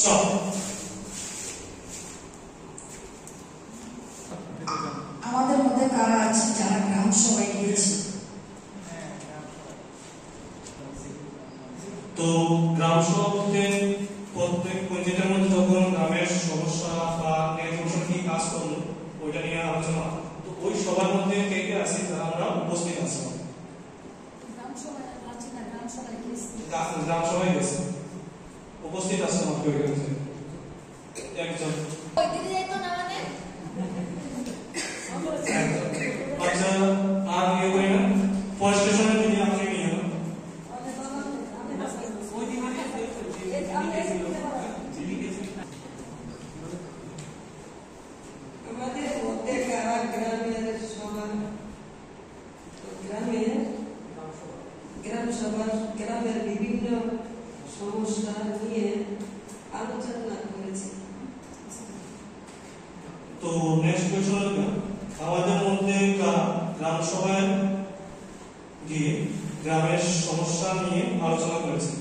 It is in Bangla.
স্টপ। আমাদের মধ্যে কারা আছে যারা গ্রাম সভায় গিয়েছে? তো গ্রাম সভা বলতে প্রত্যেক যেটার মধ্যে যখন গ্রামের সমস্যা বা কি কাজ করবো ওইটা নিয়ে আলোচনা, তো ওই সবার মধ্যে কে কে আছে যারা আমরা উপস্থিত আছি? গ্রাম সভায় গেছে, উপস্থিত আছে আমাকে ওই গেছে একজন। আচ্ছা, আর ইয়ে করি না, ফরেস্ট স্টেশনের দিকে আপনি নিয়ে যান। আমাদের মধ্যে কারা গ্রামের সভা, গ্রাম সভা গ্রামের বিভিন্ন সমস্যা নিয়ে আলোচনা করেছে। তো নেক্সট কোয়েশ্চন হলো, আমাদের মধ্যে গ্রাম সভায় গিয়ে গ্রামের সমস্যা নিয়ে আলোচনা করেছে?